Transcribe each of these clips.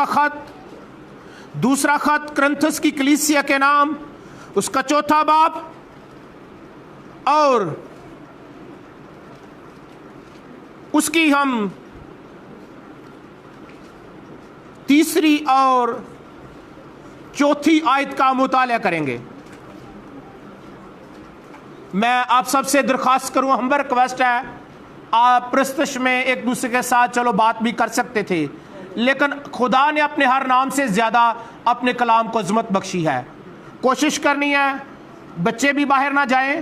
کا خط, دوسرا خط کرنتھس کی کلیسیا کے نام, اس کا 4 باب, اور اس کی ہم 3 اور 4 آیت کا مطالعہ کریں گے. میں آپ سب سے درخواست کروں, ہمبر ریکویسٹ ہے, آپ پرستش میں ایک دوسرے کے ساتھ چلو بات بھی کر سکتے تھے, لیکن خدا نے اپنے ہر نام سے زیادہ اپنے کلام کو عظمت بخشی ہے. کوشش کرنی ہے بچے بھی باہر نہ جائیں,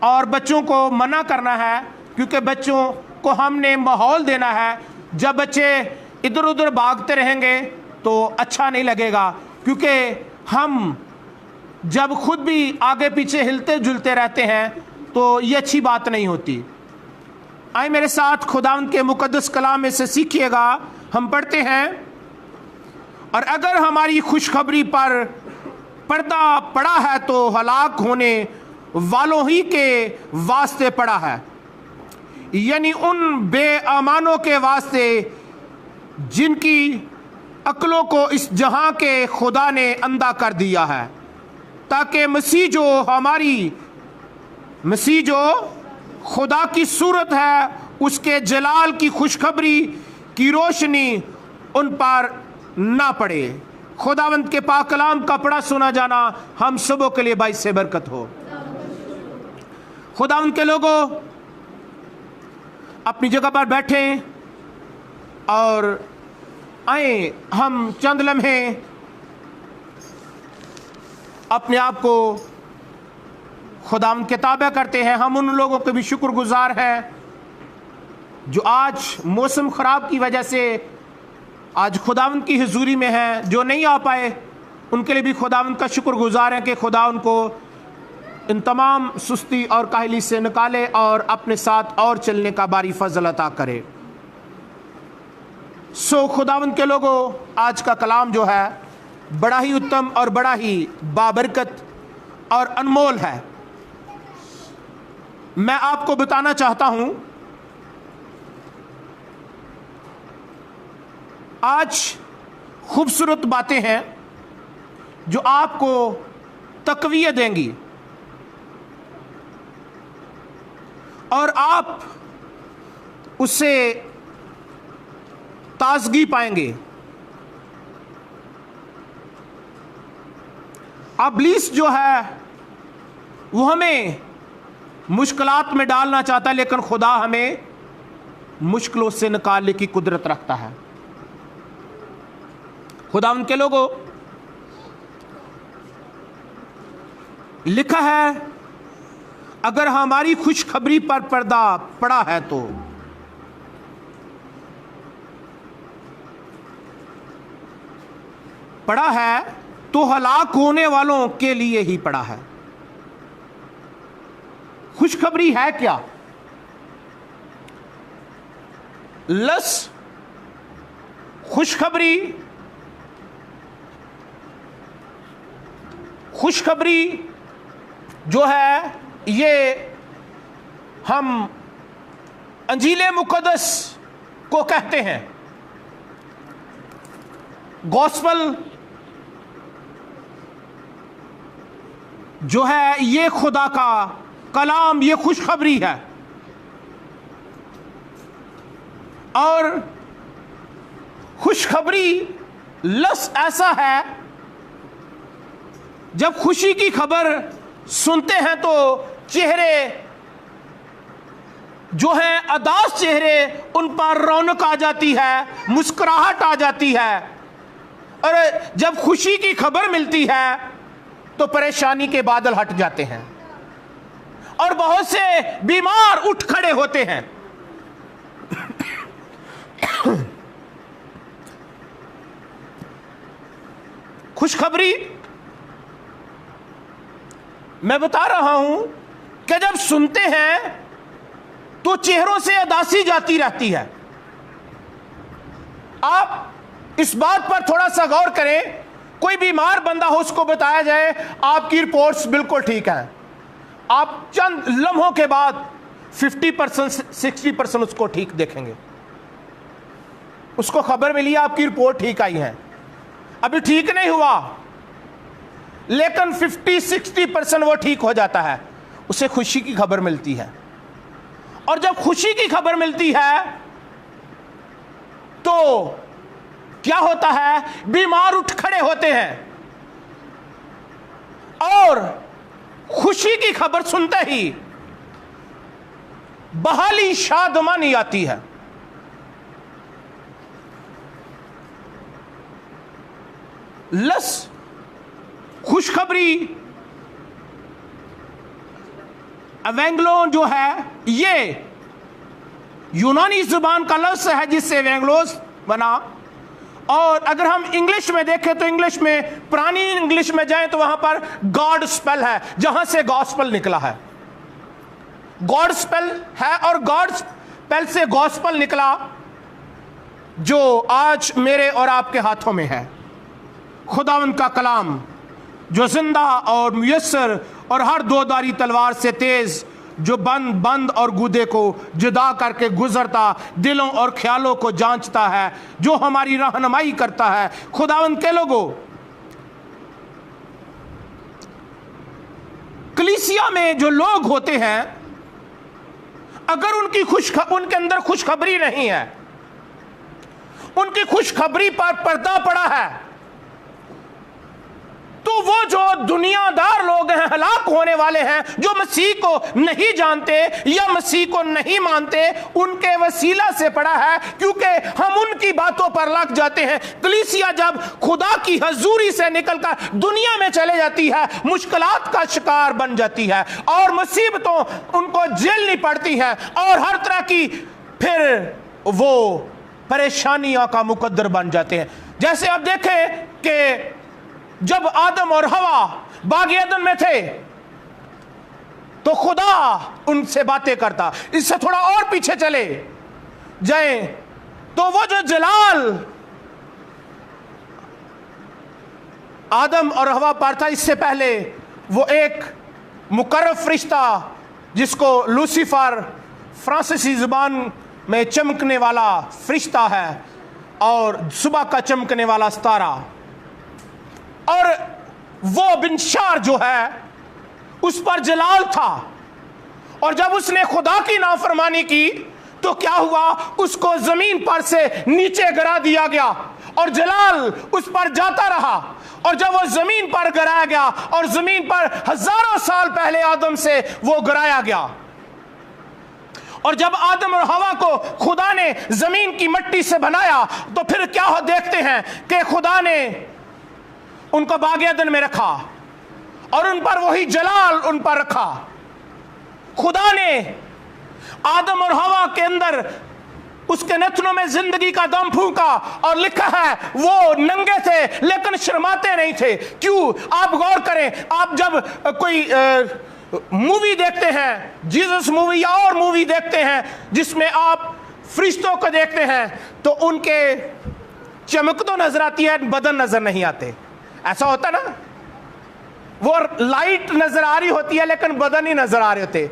اور بچوں کو منع کرنا ہے, کیونکہ بچوں کو ہم نے ماحول دینا ہے. جب بچے ادھر ادھر بھاگتے رہیں گے تو اچھا نہیں لگے گا, کیونکہ ہم جب خود بھی آگے پیچھے ہلتے جلتے رہتے ہیں تو یہ اچھی بات نہیں ہوتی. آئے میرے ساتھ خداوند کے مقدس کلام میں سے سیکھیے گا. ہم پڑھتے ہیں, اور اگر ہماری خوشخبری پر پردہ پڑا ہے تو ہلاک ہونے والوں ہی کے واسطے پڑا ہے, یعنی ان بے ایمانوں کے واسطے جن کی عقلوں کو اس جہاں کے خدا نے اندھا کر دیا ہے, تاکہ مسیح جو خدا کی صورت ہے اس کے جلال کی خوشخبری کی روشنی ان پر نہ پڑے. خداوند کے پاک کلام کا پڑھا سنا جانا ہم سبوں کے لیے باعث سے برکت ہو. خداوند کے لوگوں, اپنی جگہ پر بیٹھیں اور آئیں ہم چند لمحے اپنے آپ کو خداوند کے تابع کرتے ہیں. ہم ان لوگوں کے بھی شکر گزار ہیں جو آج موسم خراب کی وجہ سے آج خداوند کی حضوری میں ہیں. جو نہیں آ پائے ان کے لیے بھی خداوند کا شکر گزار ہیں کہ خدا ان کو ان تمام سستی اور کاہلی سے نکالے اور اپنے ساتھ اور چلنے کا باری فضل عطا کرے. خداوند کے لوگوں, آج کا کلام جو ہے بڑا ہی اتم اور بڑا ہی بابرکت اور انمول ہے. میں آپ کو بتانا چاہتا ہوں, آج خوبصورت باتیں ہیں جو آپ کو تقویت دیں گی, اور آپ اس سے تازگی پائیں گے. ابلیس جو ہے وہ ہمیں مشکلات میں ڈالنا چاہتا ہے, لیکن خدا ہمیں مشکلوں سے نکالنے کی قدرت رکھتا ہے. خدا ان کے لوگوں, لکھا ہے اگر ہماری خوشخبری پر پردہ پڑا ہے تو پڑا ہے تو ہلاک ہونے والوں کے لیے ہی پڑا ہے. خوشخبری ہے کیا؟ خوشخبری جو ہے یہ ہم انجیل مقدس کو کہتے ہیں. گوسپل جو ہے یہ خدا کا کلام, یہ خوشخبری ہے. اور خوشخبری لفظ ایسا ہے, جب خوشی کی خبر سنتے ہیں تو چہرے جو ہیں اداس چہرے, ان پر رونق آ جاتی ہے, مسکراہٹ آ جاتی ہے. اور جب خوشی کی خبر ملتی ہے تو پریشانی کے بادل ہٹ جاتے ہیں اور بہت سے بیمار اٹھ کھڑے ہوتے ہیں. خوشخبری میں بتا رہا ہوں کہ جب سنتے ہیں تو چہروں سے اداسی جاتی رہتی ہے. آپ اس بات پر تھوڑا سا غور کریں, کوئی بیمار بندہ ہو اس کو بتایا جائے آپ کی رپورٹس بالکل ٹھیک ہیں, آپ چند لمحوں کے بعد 50% 60% اس کو ٹھیک دیکھیں گے. اس کو خبر ملی آپ کی رپورٹ ٹھیک آئی ہے, ابھی ٹھیک نہیں ہوا لیکن 50-60% وہ ٹھیک ہو جاتا ہے, اسے خوشی کی خبر ملتی ہے. اور جب خوشی کی خبر ملتی ہے تو کیا ہوتا ہے, بیمار اٹھ کھڑے ہوتے ہیں اور خوشی کی خبر سنتے ہی بحالی شادمانی آتی ہے. لس خوشخبری ایونگلون جو ہے یہ یونانی زبان کا لفظ ہے جس سے ایونگلوس بنا. اور اگر ہم انگلش میں دیکھیں تو انگلش میں, پرانی انگلش میں جائیں تو وہاں پر گاڈ سپیل ہے جہاں سے گاسپل نکلا ہے. گاڈ سپیل ہے اور گاڈ سپیل سے گاسپل نکلا جو آج میرے اور آپ کے ہاتھوں میں ہے. خداوند کا کلام جو زندہ اور میسر اور ہر دو دھاری تلوار سے تیز, جو بند اور گودے کو جدا کر کے گزرتا, دلوں اور خیالوں کو جانچتا ہے, جو ہماری رہنمائی کرتا ہے. خداوند کے لوگوں, کلیسیا میں جو لوگ ہوتے ہیں اگر ان کے اندر خوشخبری نہیں ہے, ان کی خوشخبری پر پردہ پڑا ہے, تو وہ جو دنیا دار لوگ ہیں, ہلاک ہونے والے ہیں, جو مسیح کو نہیں جانتے یا مسیح کو نہیں مانتے, ان کے وسیلہ سے پڑا ہے کیونکہ ہم ان کی باتوں پر لگ جاتے ہیں. کلیسیا جب خدا کی حضوری سے نکل کر دنیا میں چلے جاتی ہے, مشکلات کا شکار بن جاتی ہے اور مصیبتوں ان کو جھیلنی پڑتی ہیں اور ہر طرح کی پھر وہ پریشانیاں کا مقدر بن جاتے ہیں. جیسے آپ دیکھیں کہ جب آدم اور حوا باغ عدن میں تھے تو خدا ان سے باتیں کرتا. اس سے تھوڑا اور پیچھے چلے جائیں تو وہ جو جلال آدم اور حوا پر تھا, اس سے پہلے وہ ایک مقرب فرشتہ جس کو لوسیفر فرانسیسی زبان میں چمکنے والا فرشتہ ہے اور صبح کا چمکنے والا ستارہ, اور وہ بنشار جو ہے اس پر جلال تھا. اور جب اس نے خدا کی نافرمانی کی تو کیا ہوا, اس کو زمین پر سے نیچے گرا دیا گیا اور جلال اس پر جاتا رہا. اور جب وہ زمین پر گرایا گیا اور زمین پر ہزاروں سال پہلے آدم سے وہ گرایا گیا, اور جب آدم اور حوا کو خدا نے زمین کی مٹی سے بنایا تو پھر کیا دیکھتے ہیں کہ خدا نے ان کو باغ عدن میں رکھا اور ان پر وہی جلال ان پر رکھا. خدا نے آدم اور حوا کے اندر اس کے نتنوں میں زندگی کا دم پھونکا اور لکھا ہے وہ ننگے تھے لیکن شرماتے نہیں تھے. کیوں؟ آپ غور کریں, آپ جب کوئی مووی دیکھتے ہیں, جیزس مووی یا اور مووی دیکھتے ہیں جس میں آپ فرشتوں کو دیکھتے ہیں تو ان کے چمک تو نظر آتی ہے, بدن نظر نہیں آتے. ایسا ہوتا نا, وہ لائٹ نظر آ رہی ہوتی ہے لیکن بدن ہی نظر آ رہے ہوتے.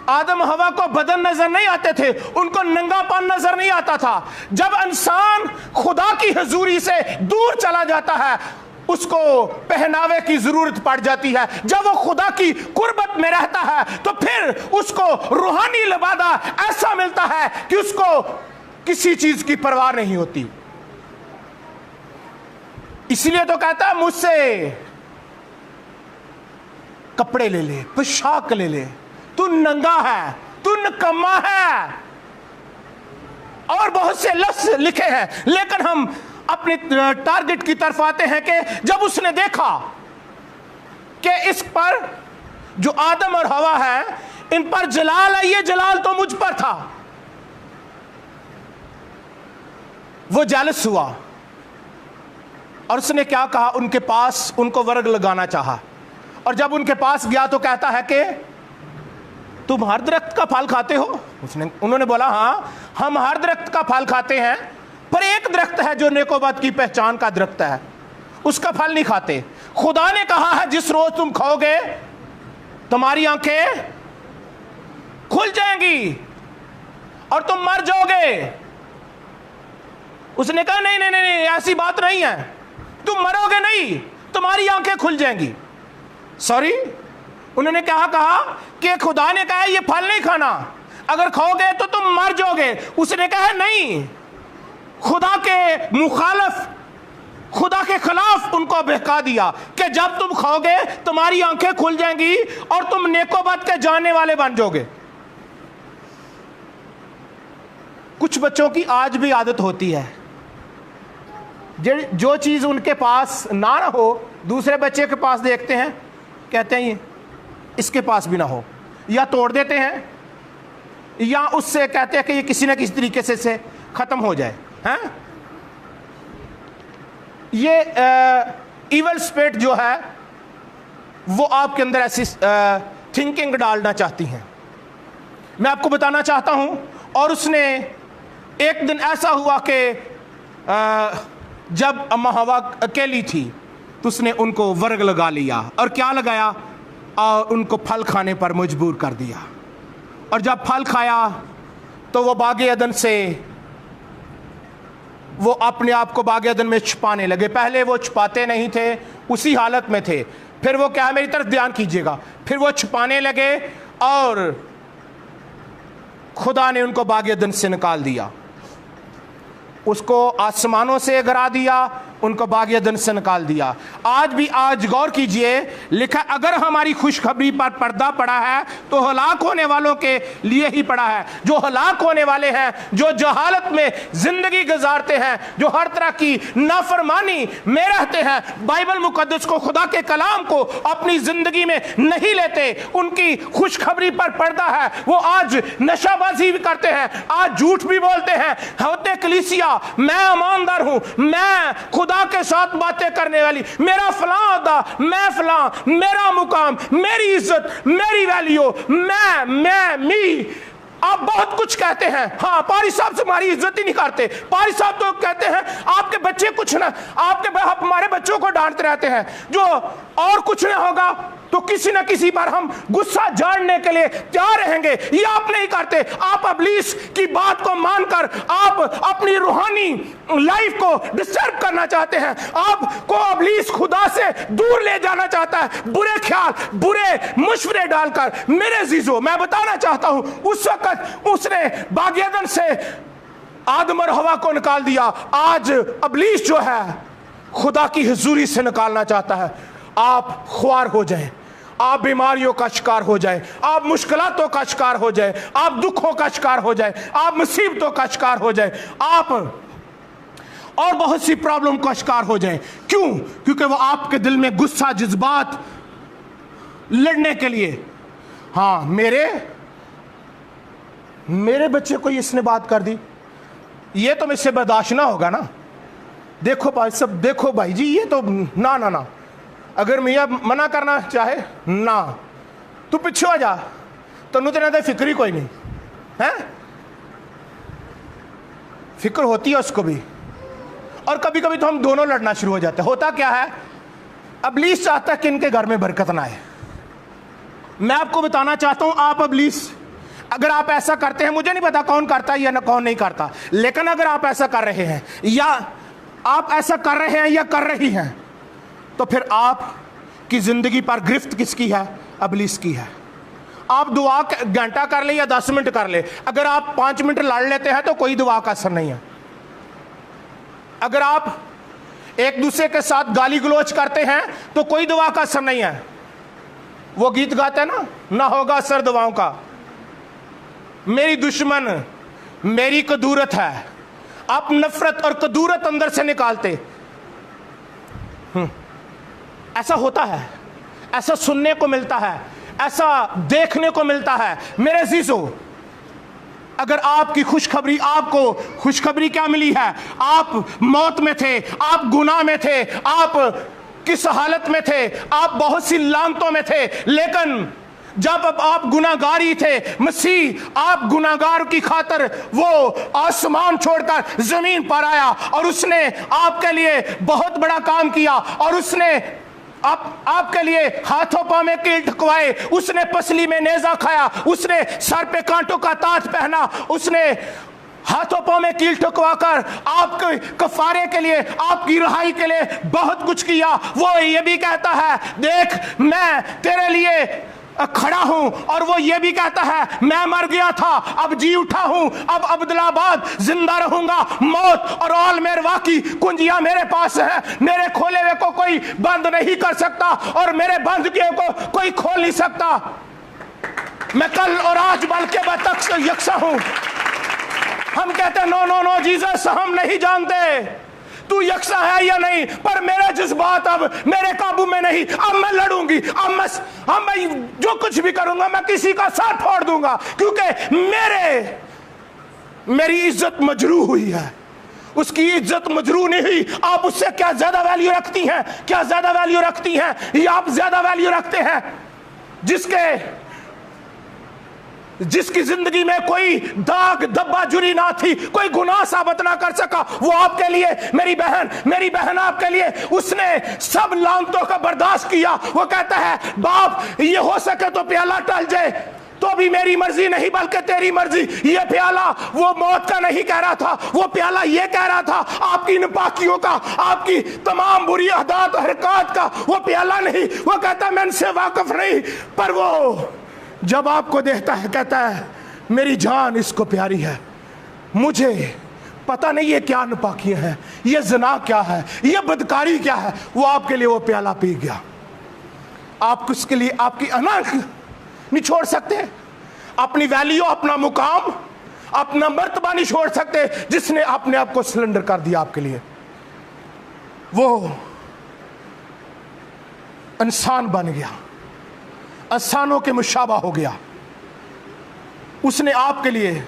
آدم حوا کو بدن نظر نہیں آتے تھے, ان کو ننگا پن نظر نہیں آتا تھا. جب انسان خدا کی حضوری سے دور چلا جاتا ہے اس کو پہناوے کی ضرورت پڑ جاتی ہے. جب وہ خدا کی قربت میں رہتا ہے تو پھر اس کو روحانی لبادہ ایسا ملتا ہے کہ اس کو کسی چیز کی پرواہ نہیں ہوتی. اس لیے تو کہتا ہے مجھ سے کپڑے لے لے, پوشاک لے لے, تو ننگا ہے, تو نکما ہے, اور بہت سے لفظ لکھے ہیں. لیکن ہم اپنے ٹارگٹ کی طرف آتے ہیں کہ جب اس نے دیکھا کہ اس پر جو آدم اور حوا ہے ان پر جلال ہے, یہ جلال تو مجھ پر تھا, وہ جالس ہوا اور اس نے کیا کہا, ان کے پاس ان کو ورگ لگانا چاہا. اور جب ان کے پاس گیا تو کہتا ہے کہ تم ہر درخت کا پھل کھاتے ہو؟ انہوں نے بولا ہاں ہم ہر درخت کا پھل کھاتے ہیں, پر ایک درخت ہے جو نیک و بد کی پہچان کا درخت ہے, اس کا پھل نہیں کھاتے. خدا نے کہا ہے جس روز تم کھاؤ گے تمہاری آنکھیں کھل جائیں گی اور تم مر جاؤ گے. उसने कहा नहीं नहीं नहीं नहीं, ऐसी बात नहीं है, तुम मरोगे नहीं, तुम्हारी आंखें खुल जाएंगी। सॉरी, उन्होंने क्या कहा कि खुदा ने कहा ये फल नहीं खाना, अगर खाओगे तो तुम मर जाओगे। उसने कहा नहीं, खुदा के मुखालफ, खुदा के खिलाफ उनको बहका दिया कि जब तुम खाओगे तुम्हारी आंखें खुल जाएंगी और तुम नेकोबद के जानने वाले बन जाओगे। कुछ बच्चों की आज भी आदत होती है, जो चीज उनके पास ना हो दूसरे बच्चे के पास देखते हैं, कहते हैं ये इसके पास भी ना हो, या तोड़ देते हैं या उससे कहते हैं कि ये किसी ना किसी तरीके से खत्म हो जाए। हैं? ये इवल स्पिरिट जो है वो आपके अंदर ऐसी थिंकिंग डालना चाहती हैं। मैं आपको बताना चाहता हूं, और उसने एक दिन ऐसा हुआ कि जब अम्मा हवा अकेली थी तो उसने उनको वर्ग लगा लिया, और क्या लगाया, और उनको फल खाने पर मजबूर कर दिया। और जब फल खाया तो वो बागे अदन से वो अपने आप को बागे अदन में छुपाने लगे। पहले वो छुपाते नहीं थे, उसी हालत में थे। फिर वो क्या है, मेरी तरफ ध्यान कीजिएगा, फिर वो छुपाने लगे और खुदा ने उनको बागे अदन से निकाल दिया, उसको आसमानों से गिरा दिया, उनको बागे अदन से निकाल दिया। आज गौर कीजिए, लिखा अगर हमारी खुशखबरी पर पर्दा पड़ा है तो हलाक होने वालों के लिए ही पड़ा है। जो हलाक होने वाले हैं, जो जहालत में जिंदगी गुजारते हैं, जो हर तरह की नाफरमानी में रहते हैं, बाइबल मुकद्दस को, खुदा के कलाम को अपनी जिंदगी में नहीं लेते, उनकी खुशखबरी पर पर्दा है। वो आज नशाबाजी भी करते हैं, आज झूठ भी बोलते हैं, होते कलीसिया मैं ईमानदार हूं, मैं खुदा के साथ बातें करने वाली, मेरा फलां अदा, मैं फलां, मेरा मुकाम, मेरी इज्जत, मेरी वैल्यू, मी। आप बहुत कुछ कहते हैं। हाँ, पारी साहब से हमारी इज्जत ही नहीं करते। पारी साहब तो कहते हैं आपके बच्चे कुछ ना, आप हमारे बच्चों को डांटते रहते हैं, जो और कुछ ना होगा तो किसी न किसी पर हम गुस्सा झाड़ने के लिए तैयार रहेंगे। ये आप नहीं करते। आप इब्लीस की बात को मानकर आप अपनी रूहानी लाइफ को डिस्टर्ब करना चाहते हैं। आपको इब्लीस खुदा से दूर ले जाना चाहता है, बुरे ख्याल, बुरे मशवरे डालकर। मेरे अजीजों, मैं बताना चाहता हूं, उस वक्त उसने बागे अदन से आदम और हवा को निकाल दिया। आज इब्लीस जो है खुदा की हुजूरी से निकालना चाहता है। आप ख्वार हो जाएं, आप बीमारियों का शिकार हो जाए, आप मुश्किलातों का शिकार हो जाए, आप दुखों का शिकार हो जाए, आप मुसीबतों का शिकार हो जाए, आप और बहुत सी प्रॉब्लम का शिकार हो जाए। क्यों? क्योंकि वो आपके दिल में गुस्सा, जज्बात लड़ने के लिए, हाँ मेरे बच्चे को इसने बात कर दी, ये तो मुझसे बर्दाश्त ना होगा ना। देखो भाई सब, देखो भाई जी, ये तो ना, अगर मियाँ मना करना चाहे ना, तू पिछे हो जा, तनु तेना फिक्र ही कोई नहीं है। फिक्र होती है उसको भी, और कभी कभी तो हम दोनों लड़ना शुरू हो जाते हैं। होता क्या है, इब्लीस चाहता है कि इनके घर में बरकत ना आए। मैं आपको बताना चाहता हूं, आप इब्लीस, अगर आप ऐसा करते हैं, मुझे नहीं पता कौन करता है या कौन नहीं करता, लेकिन अगर आप ऐसा कर रहे हैं या आप ऐसा कर रहे हैं या कर रही हैं, तो फिर आप की जिंदगी पर गिरफ्त किसकी है? इब्लीस की है। आप दुआ घंटा कर ले या 10 मिनट कर ले, अगर आप 5 मिनट लड़ लेते हैं तो कोई दुआ का असर नहीं है। अगर आप एक दूसरे के साथ गाली गलौज करते हैं तो कोई दुआ का असर नहीं है। वो गीत गाते हैं ना होगा असर दुआओं का। मेरी दुश्मन मेरी कदूरत है, आप नफरत और कदूरत अंदर से निकालते। ऐसा होता है, ऐसा सुनने को मिलता है, ऐसा देखने को मिलता है। मेरे अजीजों, अगर आपकी खुशखबरी, आपको खुशखबरी क्या मिली है? आप मौत में थे, आप गुनाह में थे, आप किस हालत में थे? आप बहुत सी लानतों में थे, लेकिन जब आप गुनाहगारी थे, मसीह आप गुनाहगार की खातिर वो आसमान छोड़कर जमीन पर आया और उसने आपके लिए बहुत बड़ा काम किया। और उसने आपके लिए हाथों पांव में कील ठुकवाए, उसने पसली में नेजा खाया, उसने सर पे कांटों का ताज पहना, उसने ہاتھوں پاؤں میں کیل ٹھکوا کر آپ کے کفارے کے لیے, آپ کی رہائی کے لیے بہت کچھ کیا. وہ یہ بھی کہتا ہے دیکھ میں تیرے لیے کھڑا ہوں, اور وہ یہ بھی کہتا ہے میں مر گیا تھا اب جی اٹھا ہوں, اب عبدالآباد زندہ رہوں گا. موت اور آل میروا کی کنجیاں میرے پاس ہیں, میرے کھولے ہوئے کو کوئی بند نہیں کر سکتا اور میرے بند کیے کو کوئی کھول نہیں سکتا. میں کل اور آج بلکہ برعکس یکساں ہوں. ہم کہتے ہیں نو نو نو جیسس ہم نہیں جانتے تو یکساں ہے یا نہیں, پر میرے جذبات اب میرے قابو میں نہیں. اب میں لڑوں گی, اب میں جو کچھ بھی کروں گا میں کسی کا ساتھ پھوڑ دوں گا, کیونکہ میری عزت مجروح ہوئی ہے. اس کی عزت مجروح نہیں ہوئی. آپ اس سے کیا زیادہ ویلیو رکھتی ہیں, کیا زیادہ ویلیو رکھتی ہیں, یا آپ زیادہ ویلیو رکھتے ہیں جس کی زندگی میں کوئی داغ دبا جری نہ تھی, کوئی گناہ ثابت نہ کر سکا. وہ آپ کے لیے میری بہن آپ کے لیے اس نے سب لعنتوں کا برداشت کیا. وہ کہتا ہے باپ یہ ہو سکے تو پیالہ ٹل جائے تو بھی میری مرضی نہیں بلکہ تیری مرضی. یہ پیالہ وہ موت کا نہیں کہہ رہا تھا, وہ پیالہ یہ کہہ رہا تھا آپ کی نپاکیوں کا, آپ کی تمام بری عادات حرکات کا. وہ پیالہ نہیں, وہ کہتا میں ان سے واقف نہیں, پر وہ جب آپ کو دیکھتا ہے کہتا ہے میری جان اس کو پیاری ہے. مجھے پتہ نہیں یہ کیا نپاکیاں ہیں, یہ زنا کیا ہے, یہ بدکاری کیا ہے. وہ آپ کے لیے وہ پیالہ پی گیا. آپ اس کے لیے آپ کی انا نہیں چھوڑ سکتے, اپنی ویلیو, اپنا مقام, اپنا مرتبہ نہیں چھوڑ سکتے. جس نے اپنے آپ کو سلنڈر کر دیا آپ کے لیے, وہ انسان بن گیا, انسانوں کے مشابہ ہو گیا. اس نے آپ کے لیے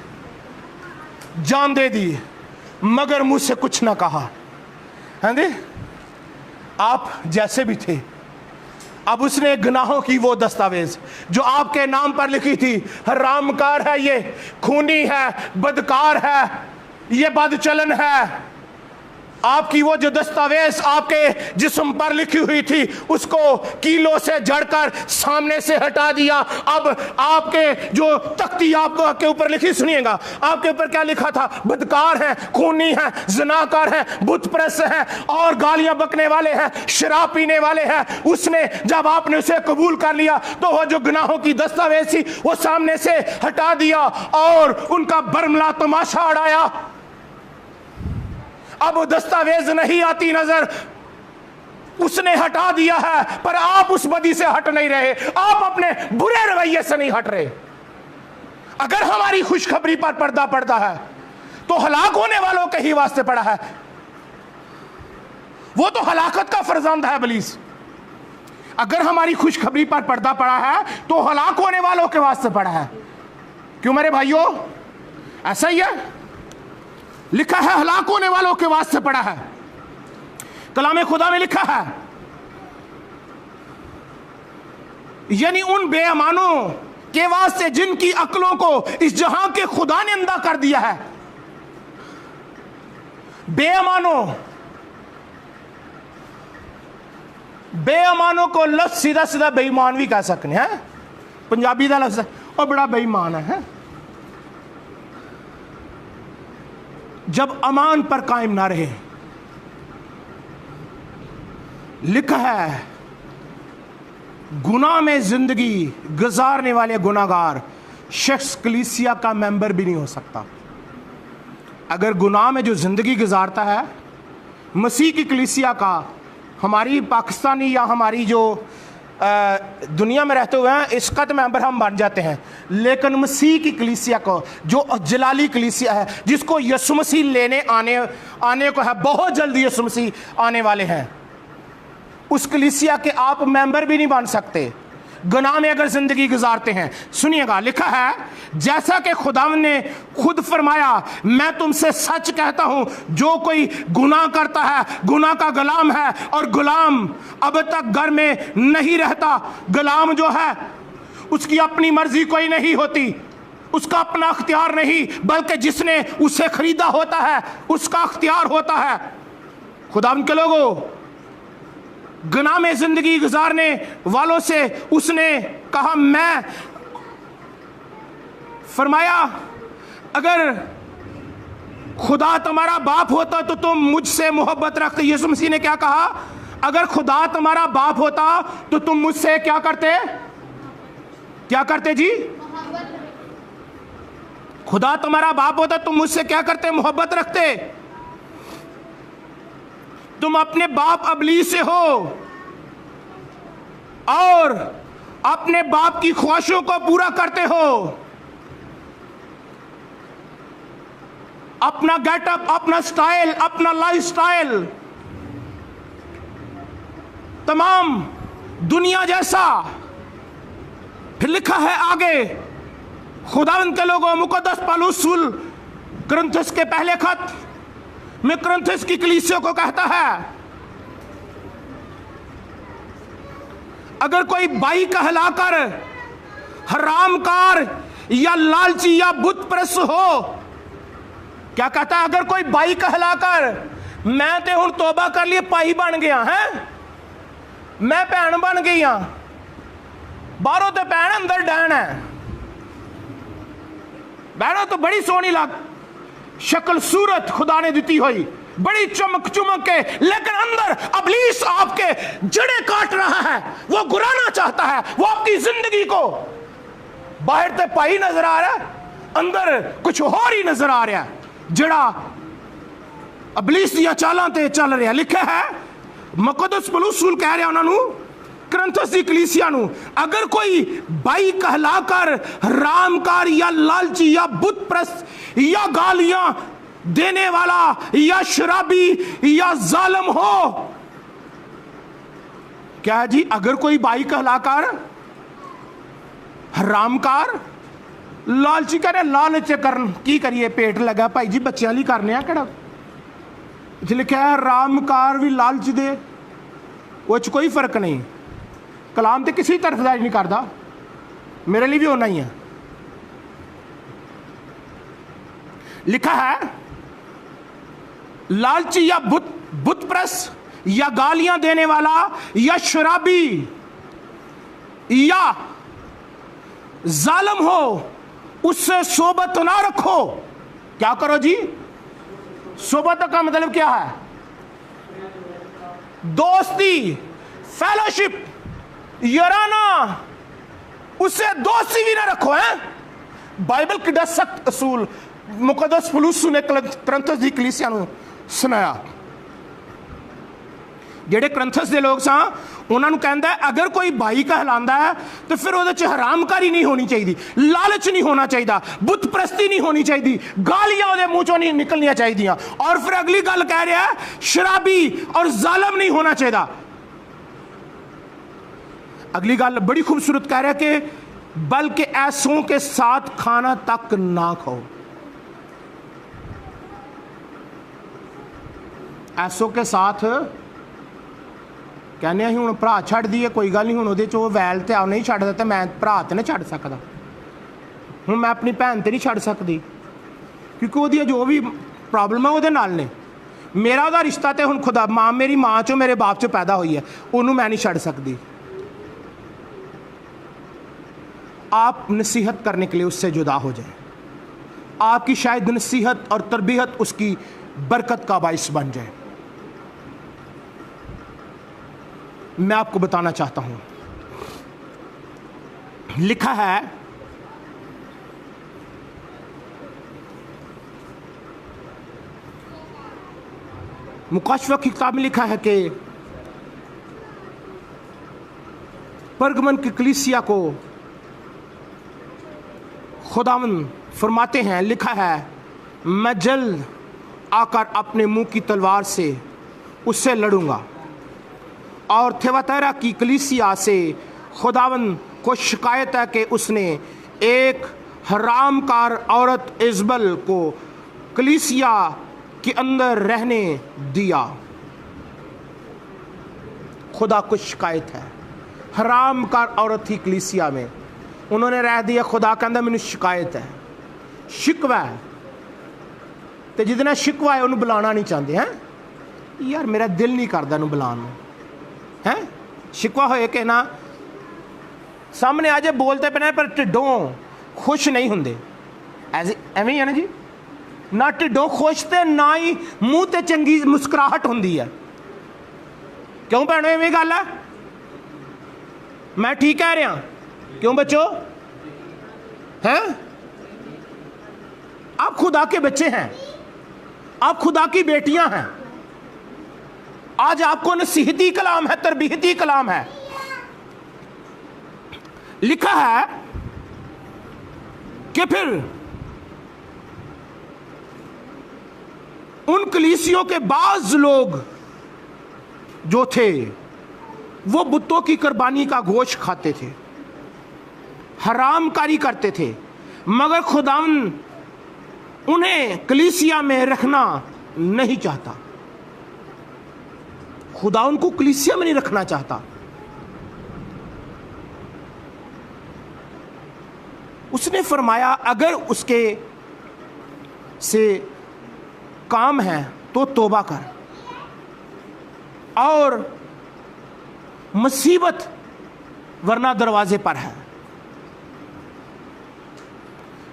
جان دے دی مگر مجھ سے کچھ نہ کہا. آپ جیسے بھی تھے, اب اس نے گناہوں کی وہ دستاویز جو آپ کے نام پر لکھی تھی, حرامکار ہے, یہ خونی ہے, بدکار ہے, یہ بدچلن ہے, آپ کی وہ جو دستاویز آپ کے جسم پر لکھی ہوئی تھی اس کو کیلوں سے جڑ کر سامنے سے ہٹا دیا. اب آپ کے جو تختی آپ کے اوپر لکھی, سنیے گا آپ کے اوپر کیا لکھا تھا, بدکار ہیں, خونی ہیں, زناکار ہیں, بت پرست ہیں, اور گالیاں بکنے والے ہیں, شراب پینے والے ہیں. اس نے جب آپ نے اسے قبول کر لیا تو وہ جو گناہوں کی دستاویز تھی وہ سامنے سے ہٹا دیا اور ان کا برملا تماشا اڑایا. اب دستاویز نہیں آتی نظر, اس نے ہٹا دیا ہے, پر آپ اس بدی سے ہٹ نہیں رہے, آپ اپنے برے رویے سے نہیں ہٹ رہے. اگر ہماری خوشخبری پر پردہ پڑتا ہے تو ہلاک ہونے والوں کے ہی واسطے پڑا ہے. وہ تو ہلاکت کا فرزند ہے ابلیس. اگر ہماری خوشخبری پر پردہ پڑا ہے تو ہلاک ہونے والوں کے واسطے پڑا ہے. کیوں میرے بھائیوں, ایسا ہی ہے, لکھا ہے ہلاک ہونے والوں کے واسطے پڑا ہے. کلام خدا میں لکھا ہے, یعنی ان بے ایمانوں کے واسطے جن کی عقلوں کو اس جہاں کے خدا نے اندھا کر دیا ہے. بے ایمانوں کو لفظ سیدھا سیدھا بے ایمان بھی کہہ سکنے ہیں, پنجابی دا لفظ ہے اور بڑا بے ایمان ہے. جب امان پر قائم نہ رہے, لکھا ہے گناہ میں زندگی گزارنے والے گناہگار شخص کلیسیا کا ممبر بھی نہیں ہو سکتا. اگر گناہ میں جو زندگی گزارتا ہے, مسیح کی کلیسیا کا, ہماری پاکستانی یا ہماری جو دنیا میں رہتے ہوئے ہیں اس کا تو ممبر ہم بن جاتے ہیں, لیکن مسیح کی کلیسیا کو, جو جلالی کلیسیا ہے جس کو یسوع مسیح لینے آنے کو ہے, بہت جلدی یسوع مسیح آنے والے ہیں, اس کلیسیا کے آپ ممبر بھی نہیں بن سکتے گناہ میں اگر زندگی گزارتے ہیں. سنیے گا, لکھا ہے جیسا کہ خداوند نے خود فرمایا, میں تم سے سچ کہتا ہوں جو کوئی گناہ کرتا ہے گناہ کا غلام ہے, اور غلام اب تک گھر میں نہیں رہتا. غلام جو ہے اس کی اپنی مرضی کوئی نہیں ہوتی, اس کا اپنا اختیار نہیں, بلکہ جس نے اسے خریدا ہوتا ہے اس کا اختیار ہوتا ہے. خداوند کے لوگوں, گناہ میں زندگی گزارنے والوں سے اس نے کہا, میں فرمایا اگر खुदा तुम्हारा बाप होता तो तुम मुझसे मोहब्बत रखते। यीशु मसीह ने क्या कहा? अगर खुदा तुम्हारा बाप होता तो तुम मुझसे क्या करते? क्या करते जी? खुदा तुम्हारा बाप होता तुम मुझसे क्या करते? मोहब्बत रखते। तुम अपने बाप अबलीस से हो और अपने बाप की ख्वाहिशों को पूरा करते हो। अपना गेटअप, अपना स्टाइल, अपना लाइफ स्टाइल तमाम दुनिया जैसा। फिर लिखा है आगे, खुदावंद के लोगों, मुकद्दस पौलुस कुरिन्थियों के पहले खत में कुरिन्थियों की कलीसिया को कहता है, अगर कोई भाई कहलाकर हरामकार या लालची या बुत परस्त हो, क्या कहता है? अगर कोई भाई कहलाकर, मैं ते हुण तौबा कर लिए भाई बन गया है, मैं भैन बन गई हाँ, बाहरों तो भैन अंदर डैन है। बहनों तो बड़ी सोहनी लग शक्ल सूरत खुदा ने दी हुई, बड़ी चमक चमक के, लेकिन अंदर अबलीस आपके जड़ें काट रहा है। वो गुराना चाहता है, वो आपकी जिंदगी को, बाहर तो भाई नजर आ रहा है, अंदर कुछ और ही नजर आ रहा है, जड़ा अबलीस दियां चालां ते चल रहा। लिखा है, मुकद्दस पौलुस कह रहा उन्होंने कुरिन्थियों की कलीसिया नूं, अगर कोई भाई कहलाकर रामकार या लालची या बुत परस्त या गालियां देने वाला या शराबी या जालिम हो, क्या है जी? अगर कोई भाई कहलाकर हरामकार, लालची करे, लालच करन की करिए, पेट लगा भाई जी, बच्चों लिए करने केड़ा। लिखा है रामकार भी लालच दे, वो कोई फर्क नहीं। कलाम तो किसी तरफदारी नहीं करता, मेरे लिए भी होना ही है। लिखा है लालची या बुत परस्त या गालियां देने वाला या शराबी या जालिम हो, उससे सोबत ना रखो। क्या करो जी? सोबत का मतलब क्या है? दोस्ती, फेलोशिप, याराना, उससे दोस्ती भी ना रखो। है बाइबल की 10 सख्त असूल मुकद्दस पौलुस ने कुरिन्थियों की कलीसिया नूं सुनाया। ਜਿਹੜੇ ਕੁਰਿन्थियों ਦੇ ਲੋਕ ਸਾਂ ਉਹਨਾਂ ਨੂੰ ਕਹਿੰਦਾ ਅਗਰ ਕੋਈ ਭਾਈ कहलांदा है तो फिर ਉਹਦੇ ਚ ਹਰਾਮਕਾਰੀ नहीं होनी चाहिए, लालच नहीं होना चाहिए, बुत परस्ती नहीं होनी चाहिए, गालियां ਉਹਦੇ ਮੂੰਹ ਚੋਂ नहीं निकलनियां चाहिए। और फिर अगली गल कह रहा है शराबी और जालिम नहीं होना चाहिए। अगली गल बड़ी खूबसूरत कह रहा है कि बल्कि ऐसों के साथ खाना तक ना खाओ। ऐसों के साथ कहने ਅਸੀਂ ਹੁਣ ਭਰਾ ਛੱਡ ਦਈਏ, ਕੋਈ ਗੱਲ ਨਹੀਂ, ਹੁਣ ਉਹਦੇ 'ਚ ਉਹ ਵੈਲ ਤੇ ਆ ਨਹੀਂ ਛੱਡਦਾ ਤੇ ਮੈਂ ਭਰਾ ਤੇ ਨਹੀਂ ਛੱਡ ਸਕਦਾ। ਹੁਣ ਮੈਂ ਆਪਣੀ ਭੈਣ ਤੇ ਨਹੀਂ ਛੱਡ ਸਕਦੀ ਕਿਉਂਕਿ ਉਹਦੀਆਂ ਜੋ ਵੀ ਪ੍ਰੋਬਲਮ ਹੈ ਉਹਦੇ ਨਾਲ ਨੇ। ਮੇਰਾ ਉਹਦਾ ਰਿਸ਼ਤਾ ਤੇ ਹੁਣ ਖੁਦਾ ਮਾਂ, ਮੇਰੀ ਮਾਂ 'ਚੋਂ ਮੇਰੇ ਬਾਪ 'ਚੋਂ ਪੈਦਾ ਹੋਈ ਹੈ, ਉਹਨੂੰ मैं नहीं ਛੱਡ सकती। आप नसीहत करने के लिए उससे जुदा हो जाए, आपकी शायद नसीहत और तरबियत उसकी बरकत का बाइस बन जाए। मैं आपको बताना चाहता हूं, लिखा है मुकाशवा की किताब में लिखा है कि परगमन की कलीसिया को खुदावंद फरमाते हैं, लिखा है मैं जल्द आकर अपने मुंह की तलवार से उससे लड़ूंगा। और थेवातैरा की कलीसिया से खुदावंद को शिकायत है कि उसने एक हरामकार औरत इजबल को कलीसिया के अंदर रहने दिया। खुदा को शिकायत है, हरामकार औरत थी कलीसिया में, उन्होंने रह दिया। खुदा कहता मैनू शिकायत है, शिकवा है, तो जितना शिकवा है उन्होंने बुलाना नहीं चाहते हैं। यार मेरा दिल नहीं करता उन्होंने बुलाने हैं। शिकवा होए कि ना सामने आ जाए बोलते पे पर ढिडों खुश नहीं होंगे। एवं ही है ना जी, ਨਾ ਢਿੱਡੋਂ ਖੁਸ਼ ਤੇ ਨਾ ਹੀ ਮੂੰਹ ਤੇ ਚੰਗੀ ਮੁਸਕਰਾਹਟ ਹੁੰਦੀ ਹੈ। ਕਿਉਂ ਭੈਣੋ ਐਵੇਂ ਗੱਲ ਹੈ? ਮੈਂ ਠੀਕ ਕਹਿ ਰਿਹਾ? क्यों बच्चों? हैं? आप खुदा के बच्चे हैं, आप खुदा की बेटियां हैं। आज आपको नसीहती कलाम है, तरबीयती कलाम है। लिखा है कि फिर उन कलीसियों के बाज लोग जो थे वो बुतों की कुर्बानी का गोश्त खाते थे, हरामकारी करते थे, मगर खुदावन उन्हें कलीसिया में रखना नहीं चाहता। खुदा उनको कलीसिया में नहीं रखना चाहता। उसने फरमाया अगर उसके से काम है तो तौबा कर, और मुसीबत वरना दरवाजे पर है।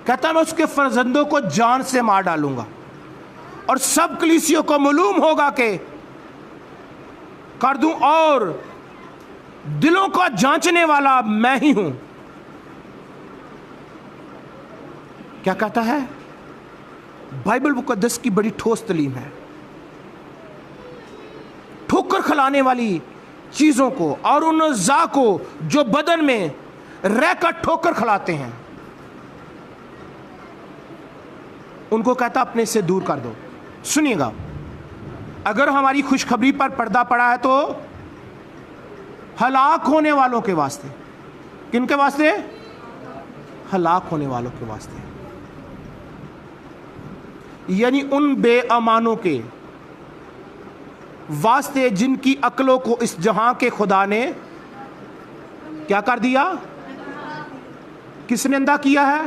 कहता मैं उसके फर्जंदों को जान से मार डालूंगा और सब कलीसियों को मालूम होगा कि कर दूं, और दिलों का जांचने वाला मैं ही हूं। क्या कहता है? बाइबल मुकद्दस की बड़ी ठोस तालीम है। ठोकर खिलाने वाली चीजों को और उन अज़ा को जो बदन में रहकर ठोकर खिलाते हैं, उनको कहता अपने से दूर कर दो। सुनिएगा, अगर हमारी खुशखबरी पर पर्दा पड़ा है तो हलाक होने वालों के वास्ते। किनके वास्ते? हलाक होने वालों के वास्ते, यानी उन बेईमानों के वास्ते जिनकी अक्लों को इस जहां के खुदा ने क्या कर दिया? किसने अंधा किया है?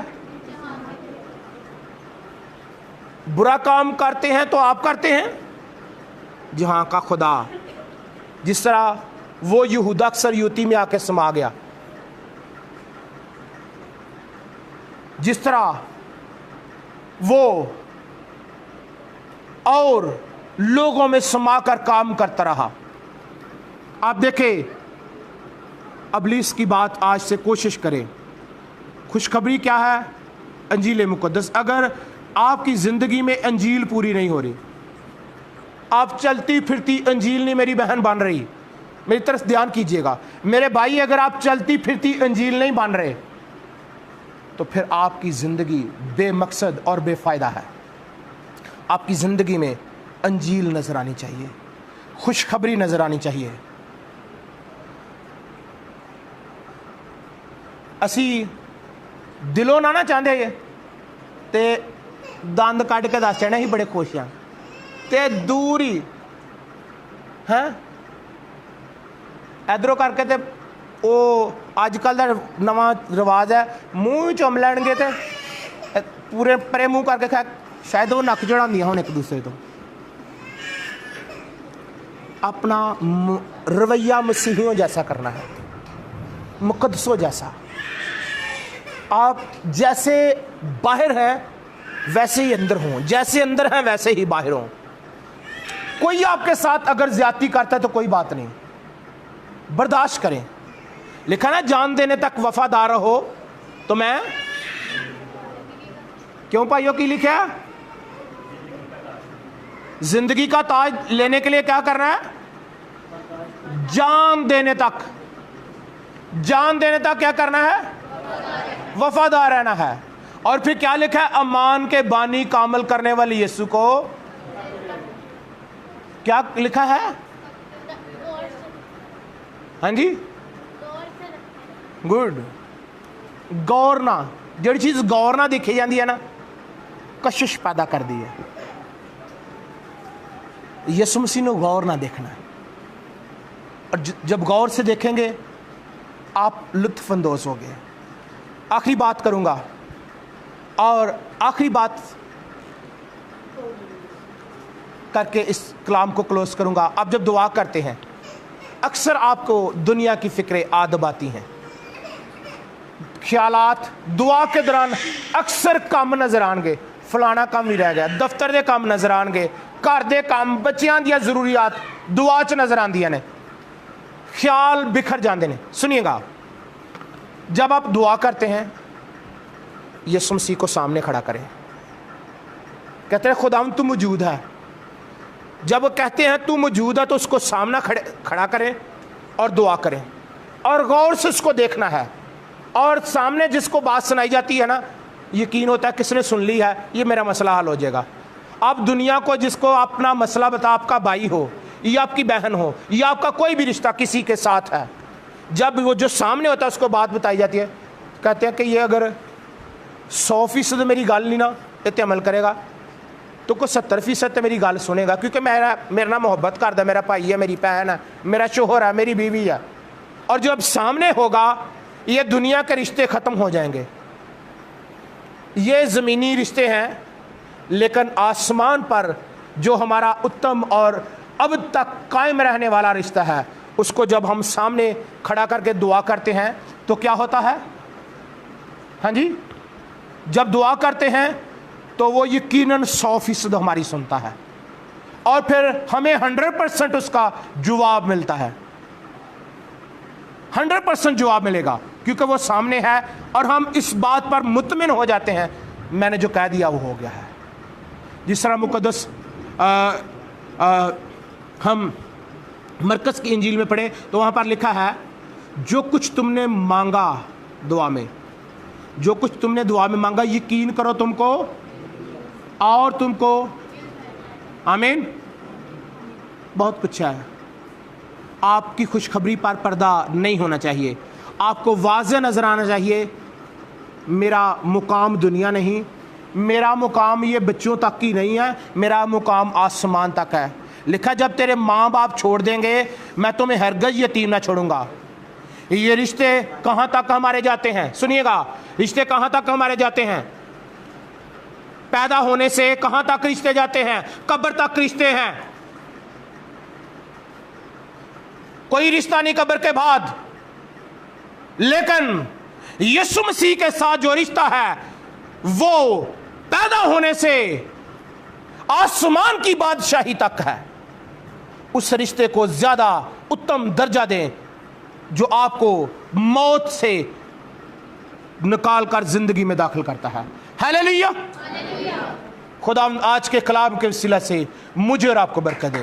बुरा काम करते हैं तो आप करते हैं। जहां का खुदा, जिस तरह वो यहूदा अक्सर यूती में आके समा गया, जिस तरह वो और लोगों में समा कर काम करता रहा। आप देखें, अबलीस की बात आज से कोशिश करें। खुशखबरी क्या है? अंजील मुकद्दस। अगर आपकी ज़िंदगी में अंजील पूरी नहीं हो रही, आप चलती फिरती अंजील नहीं मेरी बहन बन रही, मेरी तरफ ध्यान कीजिएगा मेरे भाई, अगर आप चलती फिरती अंजील नहीं बन रहे तो फिर आपकी ज़िंदगी बेमकसद और बेफ़ायदा है। आपकी ज़िंदगी में अंजील नज़र आनी चाहिए, खुशखबरी नज़र आनी चाहिए। असी दिलों ना चाहते ते दंद कट के दस देने ही बड़े खुश हाँ, ते दूर ही हैं इधरों करके ते वो अजकल का नवा रिवाज है, मूँह चुम लैणगे ते पूरे परे मूँह करके खा, शायद वो नक चढ़ांदियां होण एक दूसरे तो। अपना रवैया मसीहियों जैसा करना है, मुकद्दसों जैसा। आप जैसे बाहर हैं वैसे ही अंदर हों, जैसे अंदर हैं वैसे ही बाहर हों। कोई आपके साथ अगर ज्यादती करता है तो कोई बात नहीं, बर्दाश्त करें। लिखा ना जान देने तक वफादार रहो तो मैं क्यों भाइयों की लिखा है? जिंदगी का ताज लेने के लिए क्या करना है? जान देने तक, जान देने तक क्या करना है? वफादार रहना है। और फिर क्या लिखा है? अमान के बानी कामल करने वाले यीशु को क्या लिखा है? हाँ जी, गुड। गौर ना, जिहड़ी चीज गौर ना देखी जाती है ना, कशिश पैदा कर दी है। यीशु मसीह ने गौर ना देखना है, और जब गौर से देखेंगे आप लुत्फअंदोज होंगे। आखिरी बात करूंगा, और आखिरी बात करके इस कलाम को क्लोज करूंगा। आप जब दुआ करते हैं अक्सर आपको दुनिया की फिक्रें आदब आती हैं, ख्यालात दुआ के दौरान अक्सर कम नजर आएंगे, फलाना काम नहीं रह गया, दफ्तर दे काम नजर आएंगे, घर दे काम, बच्चियां दी जरूरियात दुआ च नजर आंदियां ने, ख्याल बिखर जाते हैं। सुनिएगा, जब आप दुआ करते हैं यीशु मसीह को सामने खड़ा करें, कहते हैं खुदावंद तू मौजूद है। जब वो कहते हैं तू मौजूद है तो उसको सामना खड़ा करें और दुआ करें और गौर से उसको देखना है। और सामने जिसको बात सुनाई जाती है ना, यकीन होता है किसने सुन ली है, ये मेरा मसला हल हो जाएगा। आप दुनिया को जिसको अपना मसला बता, आपका भाई हो या आपकी बहन हो या आपका कोई भी रिश्ता किसी के साथ है, जब वो जो सामने होता है उसको बात बताई जाती है, कहते हैं कि ये अगर 100% मेरी गल नहीं ना इतने अमल करेगा तो कोई 70% मेरी गल सुनेगा, क्योंकि मेरे ना मोहब्बत करता, मेरा भाई है, मेरी बहन है, मेरा शोहर है, मेरी बीवी है। और जब सामने होगा ये दुनिया के रिश्ते ख़त्म हो जाएंगे। ये ज़मीनी रिश्ते हैं, लेकिन आसमान पर जो हमारा उत्तम और अब तक कायम रहने वाला रिश्ता है, उसको जब हम सामने खड़ा करके दुआ करते हैं तो क्या होता है? हाँ जी, जब दुआ करते हैं तो वो यकीनन 100% हमारी सुनता है और फिर हमें 100% उसका जवाब मिलता है। 100% जवाब मिलेगा क्योंकि वो सामने है और हम इस बात पर मुतमिन हो जाते हैं, मैंने जो कह दिया वो हो गया है। जिस तरह मुकद्दस हम मरकज़ की इंजील में पढ़े तो वहाँ पर लिखा है, जो कुछ तुमने मांगा दुआ में, जो कुछ तुमने दुआ में मांगा यकीन करो तुमको और तुमको, आमीन। बहुत कुछ है। आपकी खुशखबरी पर पर्दा नहीं होना चाहिए, आपको वाज़ेह नज़र आना चाहिए, मेरा मुकाम दुनिया नहीं, मेरा मुकाम ये बच्चों तक ही नहीं है, मेरा मुकाम आसमान तक है। लिखा जब तेरे माँ बाप छोड़ देंगे मैं तुम्हें हरगिज़ यतीम ना छोड़ूंगा। ये रिश्ते कहाँ तक हमारे जाते हैं? सुनिएगा, रिश्ते कहाँ तक हमारे जाते हैं? पैदा होने से कहाँ तक रिश्ते जाते हैं? कब्र तक रिश्ते हैं। कोई रिश्ता नहीं कब्र के बाद, लेकिन यीशु मसीह के साथ जो रिश्ता है वो पैदा होने से आसमान की बादशाही तक है। उस रिश्ते को ज्यादा उत्तम दर्जा दें जो आपको मौत से निकाल कर जिंदगी में दाखिल करता है। हालेलुया। खुदा आज के कलाम के वसीला से मुझे और आपको बरकत दे।